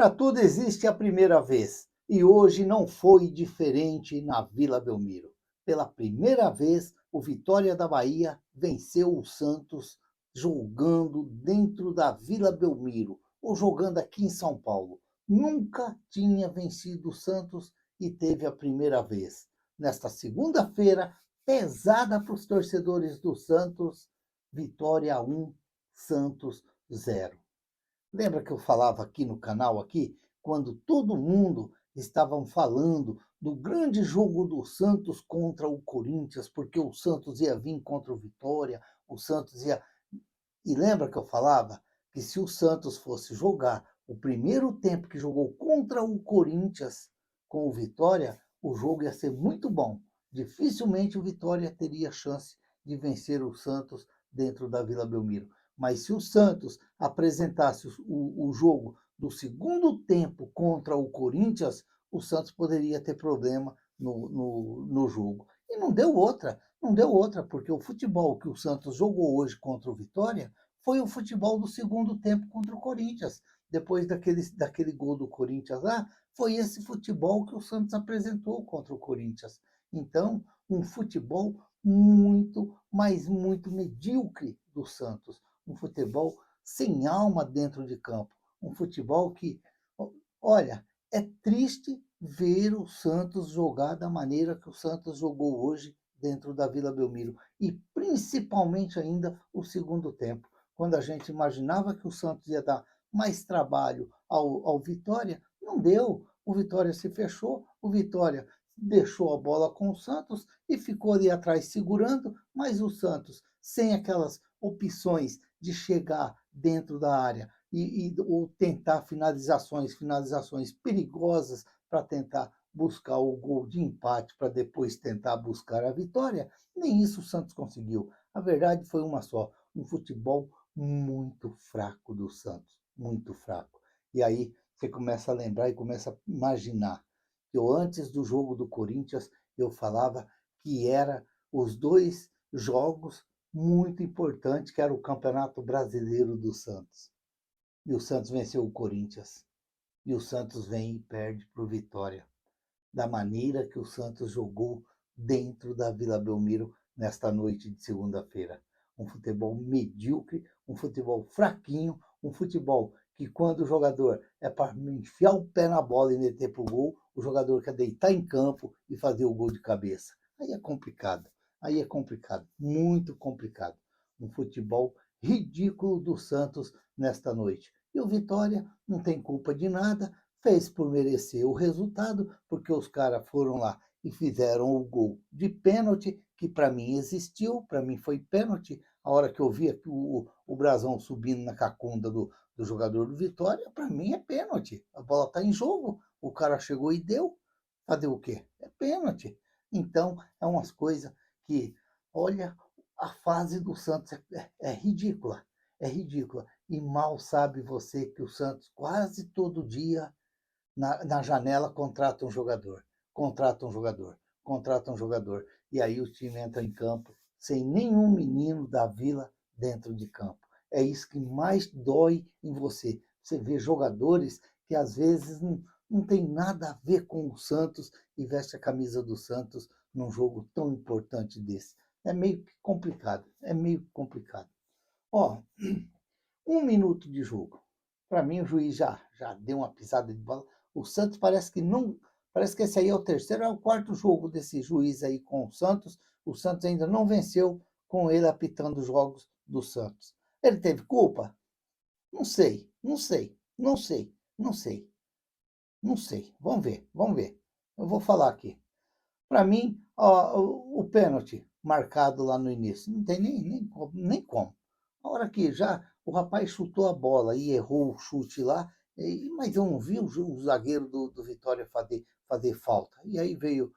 Para tudo existe a primeira vez, e hoje não foi diferente na Vila Belmiro. Pela primeira vez, o Vitória da Bahia venceu o Santos jogando dentro da Vila Belmiro, ou jogando aqui em São Paulo. Nunca tinha vencido o Santos e teve a primeira vez. Nesta segunda-feira, pesada para os torcedores do Santos, Vitória 1, Santos 0. Lembra que eu falava aqui no canal aqui, quando todo mundo estavam falando do grande jogo do Santos contra o Corinthians, porque o Santos ia vir contra o Vitória, o Santos ia. E lembra que eu falava que se o Santos fosse jogar o primeiro tempo que jogou contra o Corinthians com o Vitória, o jogo ia ser muito bom. Dificilmente o Vitória teria chance de vencer o Santos dentro da Vila Belmiro. Mas se o Santos apresentasse o jogo do segundo tempo contra o Corinthians, o Santos poderia ter problema no jogo. E não deu outra, não deu outra, porque o futebol que o Santos jogou hoje contra o Vitória foi o futebol do segundo tempo contra o Corinthians. Depois daquele gol do Corinthians lá, foi esse futebol que o Santos apresentou contra o Corinthians. Então, um futebol muito, mas muito medíocre do Santos. Um futebol sem alma dentro de campo. Um futebol que, olha, é triste ver o Santos jogar da maneira que o Santos jogou hoje dentro da Vila Belmiro. E principalmente ainda o segundo tempo, quando a gente imaginava que o Santos ia dar mais trabalho ao Vitória, não deu. O Vitória se fechou, o Vitória deixou a bola com o Santos e ficou ali atrás segurando, mas o Santos, sem aquelas opções de chegar dentro da área ou tentar finalizações perigosas para tentar buscar o gol de empate para depois tentar buscar a vitória, nem isso o Santos conseguiu. A verdade foi uma só, um futebol muito fraco do Santos, muito fraco. E aí você começa a lembrar e começa a imaginar que eu, antes do jogo do Corinthians, eu falava que era os dois jogos muito importantes, que era o Campeonato Brasileiro do Santos. E o Santos venceu o Corinthians. E o Santos vem e perde para o Vitória. Da maneira que o Santos jogou dentro da Vila Belmiro nesta noite de segunda-feira. Um futebol medíocre, um futebol fraquinho, um futebol que, quando o jogador é para enfiar o pé na bola e meter para o gol, o jogador quer deitar em campo e fazer o gol de cabeça. Aí é complicado, aí é complicado, muito complicado. Um futebol ridículo do Santos nesta noite. E o Vitória não tem culpa de nada, fez por merecer o resultado, porque os caras foram lá e fizeram o gol de pênalti, que para mim existiu, para mim foi pênalti. A hora que eu vi o brasão subindo na cacunda do jogador do Vitória, para mim é pênalti. A bola está em jogo, o cara chegou e deu. Fazer o quê? É pênalti. Então, é umas coisas que, olha, a fase do Santos é ridícula, é ridícula. E mal sabe você que o Santos quase todo dia na janela contrata um jogador, contrata um jogador, contrata um jogador. E aí o time entra em campo sem nenhum menino da Vila dentro de campo. É isso que mais dói em você. Você vê jogadores que às vezes não tem nada a ver com o Santos e veste a camisa do Santos num jogo tão importante desse. É meio complicado, é meio complicado. Ó, 1 minuto de jogo. Para mim, o juiz já deu uma pisada de bola. O Santos parece que não. Parece que esse aí é o terceiro, é o quarto jogo desse juiz aí com o Santos. O Santos ainda não venceu com ele apitando os jogos do Santos. Ele teve culpa? Não sei, não sei, não sei, não sei, não sei. Vamos ver, vamos ver. Eu vou falar aqui. Para mim, ó, o pênalti marcado lá no início, não tem nem como. A hora que já o rapaz chutou a bola e errou o chute lá, mas eu não vi o zagueiro do Vitória fazer falta. E aí veio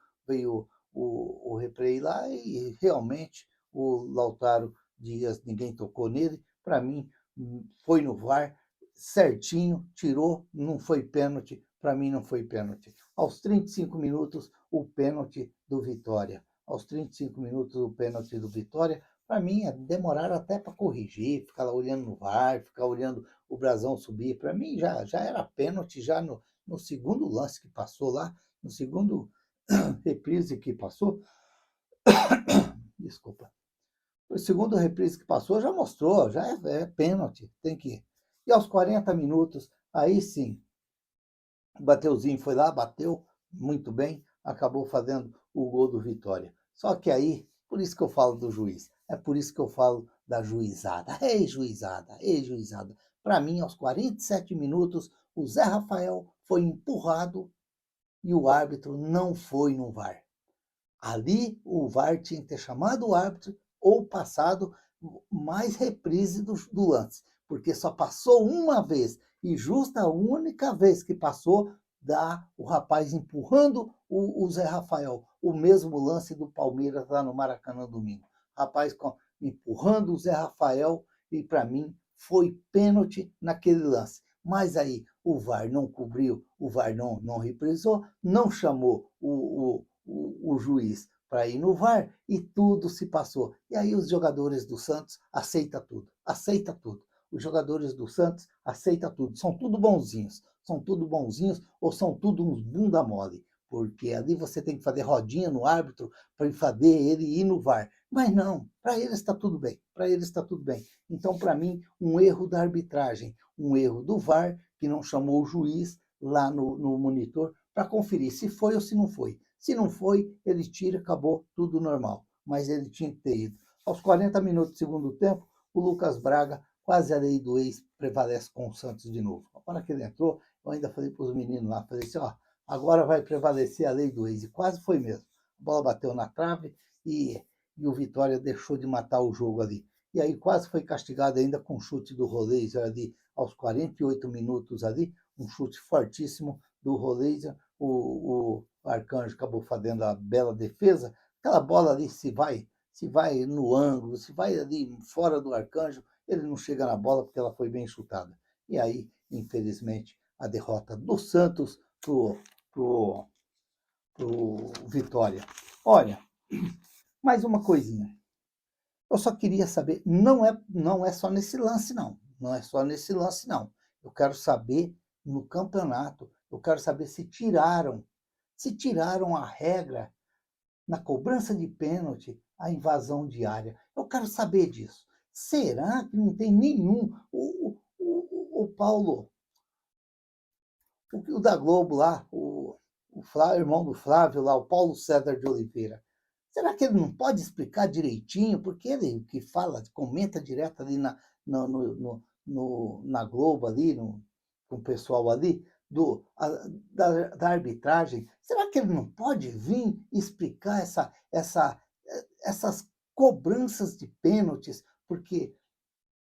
o replay lá e realmente o Lautaro Dias, ninguém tocou nele. Para mim, foi no VAR, certinho, tirou, não foi pênalti. Para mim, não foi pênalti. Aos 35 minutos, o pênalti do Vitória. Aos 35 minutos, o pênalti do Vitória. Para mim, demoraram até para corrigir, ficar lá olhando no VAR, ficar olhando o Brasão subir. Para mim já era pênalti, já no segundo lance que passou lá, no segundo reprise que passou, desculpa, o segundo reprise que passou já mostrou, já é pênalti, tem que ir. E aos 40 minutos, aí sim, o Bateuzinho foi lá, bateu muito bem, acabou fazendo o gol do Vitória. Só que aí, por isso que eu falo do juiz, é por isso que eu falo da juizada. Ei, juizada, ei, juizada. Para mim, aos 47 minutos, o Zé Rafael foi empurrado e o árbitro não foi no VAR. Ali, o VAR tinha que ter chamado o árbitro ou passado mais reprise do lance, porque só passou uma vez, e justa a única vez que passou, dá o rapaz empurrando o Zé Rafael. O mesmo lance do Palmeiras lá no Maracanã domingo. Rapaz empurrando o Zé Rafael, e para mim foi pênalti naquele lance. Mas aí o VAR não cobriu, o VAR não reprisou, não chamou o juiz para ir no VAR e tudo se passou. E aí os jogadores do Santos aceitam tudo, aceita tudo. Os jogadores do Santos aceitam tudo. São tudo bonzinhos ou são tudo uns bunda mole. Porque ali você tem que fazer rodinha no árbitro para fazer ele ir no VAR. Mas não, para eles está tudo bem, para eles está tudo bem. Então, para mim, um erro da arbitragem, um erro do VAR, que não chamou o juiz lá no monitor para conferir se foi ou se não foi. Se não foi, ele tira, acabou, tudo normal. Mas ele tinha que ter ido. Aos 40 minutos do segundo tempo, o Lucas Braga, quase a lei do ex, prevalece com o Santos de novo. A hora que ele entrou, eu ainda falei para os meninos lá, falei assim, ó, agora vai prevalecer a lei do ex. E quase foi mesmo. A bola bateu na trave e o Vitória deixou de matar o jogo ali. E aí quase foi castigado ainda com um chute do Roleiser ali, aos 48 minutos ali, um chute fortíssimo do Roleiser. O Arcanjo acabou fazendo a bela defesa. Aquela bola ali, se vai no ângulo, se vai ali fora do Arcanjo, ele não chega na bola porque ela foi bem chutada. E aí, infelizmente, a derrota do Santos pro Vitória. Olha, mais uma coisinha. Eu só queria saber, não é só nesse lance, não. Não é só nesse lance, não. Eu quero saber no campeonato, eu quero saber se tiraram a regra na cobrança de pênalti, a invasão de área. Eu quero saber disso. Será que não tem nenhum? O Paulo, o da Globo lá, o Flávio, irmão do Flávio lá, o Paulo César de Oliveira. Será que ele não pode explicar direitinho? Porque ele que fala, comenta direto ali na Globo, ali, com o pessoal ali, da arbitragem. Será que ele não pode vir explicar essas cobranças de pênaltis? Porque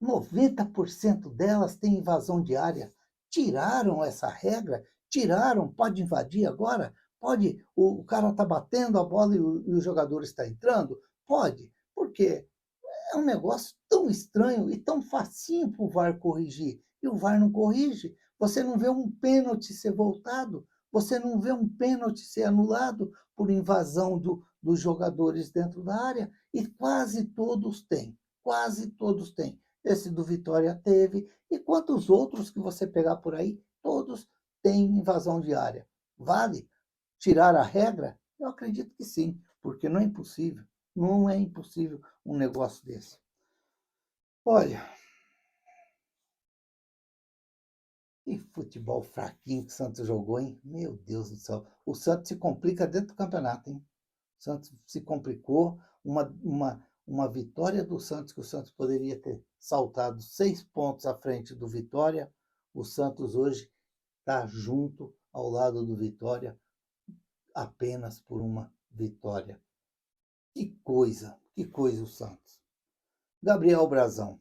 90% delas têm invasão de área. Tiraram essa regra, tiraram, pode invadir agora? Pode, o cara está batendo a bola e o jogador está entrando? Pode, porque é um negócio tão estranho e tão facinho para o VAR corrigir. E o VAR não corrige. Você não vê um pênalti ser voltado, você não vê um pênalti ser anulado por invasão dos jogadores dentro da área. E quase todos têm, quase todos têm. Esse do Vitória teve, e quantos outros que você pegar por aí, todos têm invasão de área. Vale tirar a regra? Eu acredito que sim, porque não é impossível. Não é impossível um negócio desse. Olha, que futebol fraquinho que o Santos jogou, hein? Meu Deus do céu. O Santos se complica dentro do campeonato, hein? O Santos se complicou. Uma vitória do Santos, que o Santos poderia ter saltado 6 pontos à frente do Vitória. O Santos hoje está junto ao lado do Vitória apenas por uma vitória. Que coisa o Santos. Gabriel Brazão.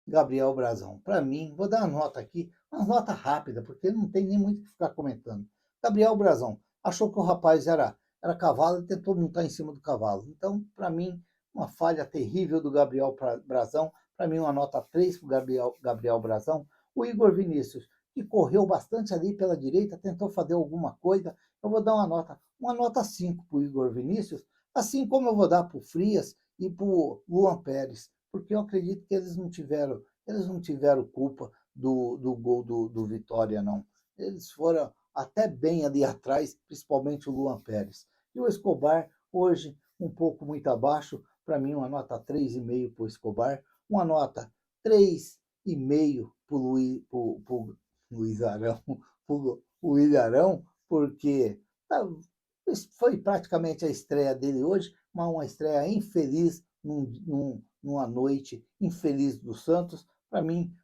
Gabriel Brazão. Para mim, vou dar uma nota aqui, uma nota rápida, porque não tem nem muito o que ficar comentando. Gabriel Brazão achou que o rapaz era cavalo e tentou montar em cima do cavalo. Então, para mim, uma falha terrível do Gabriel Brazão. Para mim, uma nota 3 para o Gabriel Brazão. O Igor Vinícius, que correu bastante ali pela direita, tentou fazer alguma coisa. Eu vou dar uma nota 5 para o Igor Vinícius, assim como eu vou dar para o Frias e para o Luan Pérez, porque eu acredito que eles não tiveram eles não tiveram culpa do gol do Vitória, não. Eles foram até bem ali atrás, principalmente o Luan Pérez. E o Escobar, hoje, um pouco muito abaixo, para mim, uma nota 3,5 para o Escobar, uma nota 3,5 para o Luiz Arão, para o Ilharão, porque foi praticamente a estreia dele hoje, mas uma estreia infeliz numa noite infeliz do Santos. Para mim,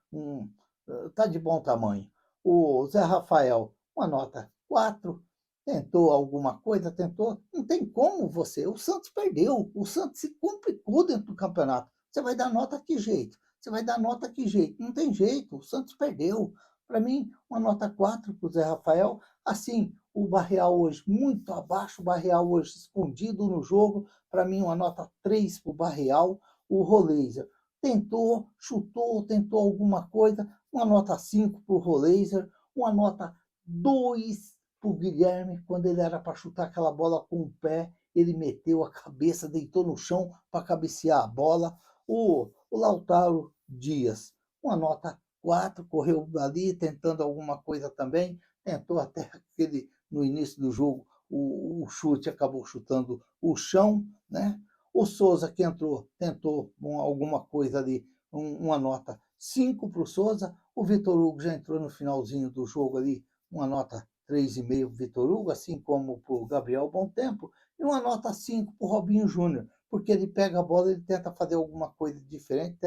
tá de bom tamanho. O Zé Rafael, uma nota 4, tentou alguma coisa, tentou. Não tem como você. O Santos perdeu. O Santos se complicou dentro do campeonato. Você vai dar nota que jeito? Você vai dar nota que jeito? Não tem jeito. O Santos perdeu. Para mim, uma nota 4 para o Zé Rafael. Assim, o Barreal hoje muito abaixo, o Barreal hoje escondido no jogo. Para mim, uma nota 3 para o Barreal. O Roleiser tentou, chutou, tentou alguma coisa. Uma nota 5 para o Roleiser. Uma nota 2 para o Guilherme, quando ele era para chutar aquela bola com o pé, ele meteu a cabeça, deitou no chão para cabecear a bola. O Lautaro Dias, uma nota 4, correu ali tentando alguma coisa também, tentou até aquele, no início do jogo, o chute, acabou chutando o chão, né? O Souza que entrou, tentou alguma coisa ali, uma nota 5 para o Souza. O Vitor Hugo já entrou no finalzinho do jogo ali, uma nota 3,5 para o Vitor Hugo, assim como para o Gabriel Bom Tempo, e uma nota 5 para o Robinho Júnior, porque ele pega a bola, ele tenta fazer alguma coisa diferente,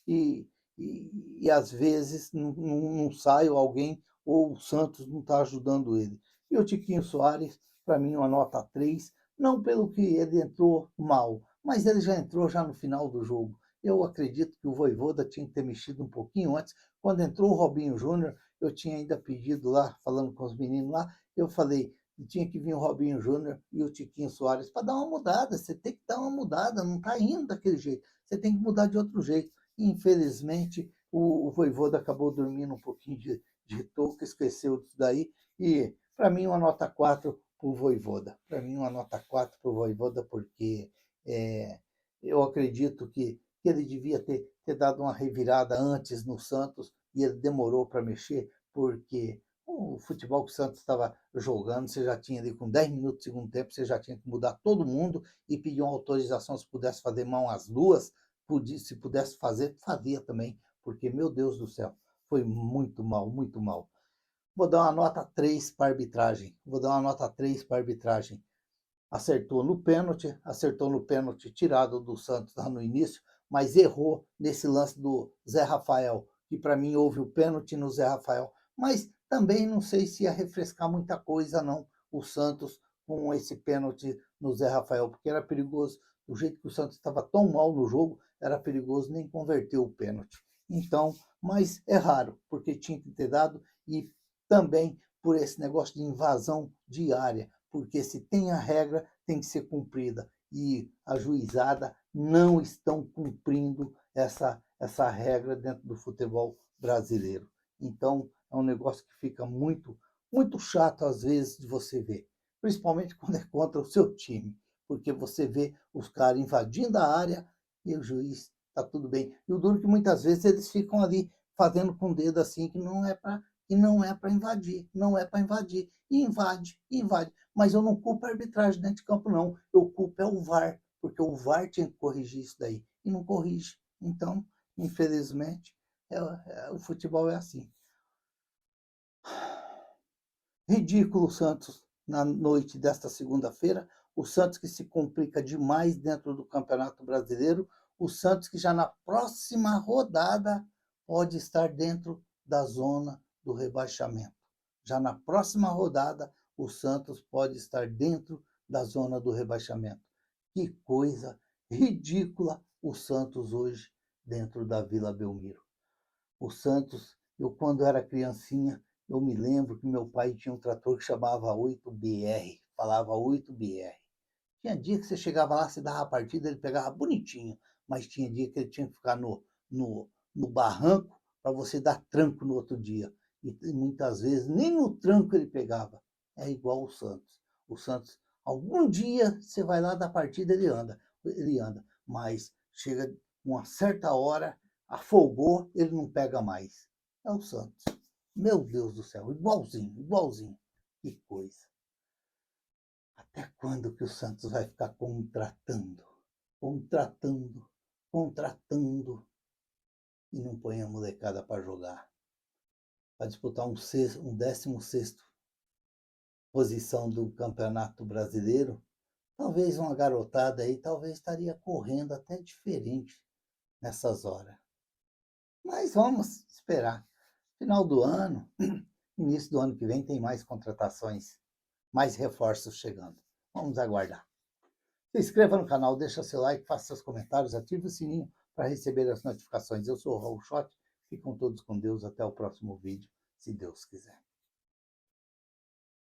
e às vezes não sai ou alguém, ou o Santos não está ajudando ele. E o Tiquinho Soares, para mim, uma nota 3, não pelo que ele entrou mal, mas ele já entrou já no final do jogo. Eu acredito que o Vojvoda tinha que ter mexido um pouquinho antes. Quando entrou o Robinho Júnior, eu tinha ainda pedido lá, falando com os meninos lá, eu falei, tinha que vir o Robinho Júnior e o Tiquinho Soares para dar uma mudada. Você tem que dar uma mudada, não está indo daquele jeito. Você tem que mudar de outro jeito. E, infelizmente, o Vojvoda acabou dormindo um pouquinho de touca, esqueceu disso daí. E, para mim, uma nota 4 para o Vojvoda. Para mim, uma nota 4 para o Vojvoda, porque eu acredito que ele devia ter dado uma revirada antes no Santos e ele demorou para mexer, porque o futebol que o Santos estava jogando, você já tinha ali com 10 minutos do segundo tempo, você já tinha que mudar todo mundo e pedir uma autorização se pudesse fazer mão às duas, se pudesse fazer, fazia também, porque, meu Deus do céu, foi muito mal, muito mal. Vou dar uma nota 3 para a arbitragem. Vou dar uma nota 3 para a arbitragem. Acertou no pênalti tirado do Santos lá no início, mas errou nesse lance do Zé Rafael, que para mim houve o pênalti no Zé Rafael, mas também não sei se ia refrescar muita coisa não, o Santos com esse pênalti no Zé Rafael, porque era perigoso, do jeito que o Santos estava tão mal no jogo, era perigoso nem converter o pênalti. Então, mas é raro, porque tinha que ter dado, e também por esse negócio de invasão de área, porque se tem a regra, tem que ser cumprida. E a juizada não estão cumprindo essa regra dentro do futebol brasileiro. Então, é um negócio que fica muito, muito chato às vezes de você ver, principalmente quando é contra o seu time, porque você vê os caras invadindo a área e o juiz está tudo bem. E o duro é que muitas vezes eles ficam ali fazendo com o dedo assim, que não é para invadir, não é para invadir. E invade. Mas eu não culpo a arbitragem dentro de campo, não. Eu culpo é o VAR, porque o VAR tinha que corrigir isso daí. E não corrige. Então, infelizmente, o futebol é assim. Ridículo o Santos na noite desta segunda-feira. O Santos que se complica demais dentro do Campeonato Brasileiro. O Santos que já na próxima rodada pode estar dentro da zona do rebaixamento. Já na próxima rodada, o Santos pode estar dentro da zona do rebaixamento. Que coisa ridícula o Santos hoje dentro da Vila Belmiro. O Santos, eu quando era criancinha, eu me lembro que meu pai tinha um trator que chamava 8BR, falava 8BR. Tinha dia que você chegava lá, você dava a partida, ele pegava bonitinho, mas tinha dia que ele tinha que ficar no barranco para você dar tranco no outro dia. E muitas vezes nem no tranco ele pegava. É igual o Santos. O Santos, algum dia você vai lá dar partida, ele anda, mas chega uma certa hora, afogou, ele não pega mais. É o Santos. Meu Deus do céu, igualzinho, igualzinho. Que coisa. Até quando que o Santos vai ficar contratando, contratando, contratando e não põe a molecada para jogar? Para disputar um 16º posição do Campeonato Brasileiro, talvez uma garotada aí, talvez estaria correndo até diferente nessas horas. Mas vamos esperar. Final do ano, início do ano que vem, tem mais contratações, mais reforços chegando. Vamos aguardar. Se inscreva no canal, deixa seu like, faça seus comentários, ative o sininho para receber as notificações. Eu sou o Raul Schott, fiquem todos com Deus, até o próximo vídeo, se Deus quiser.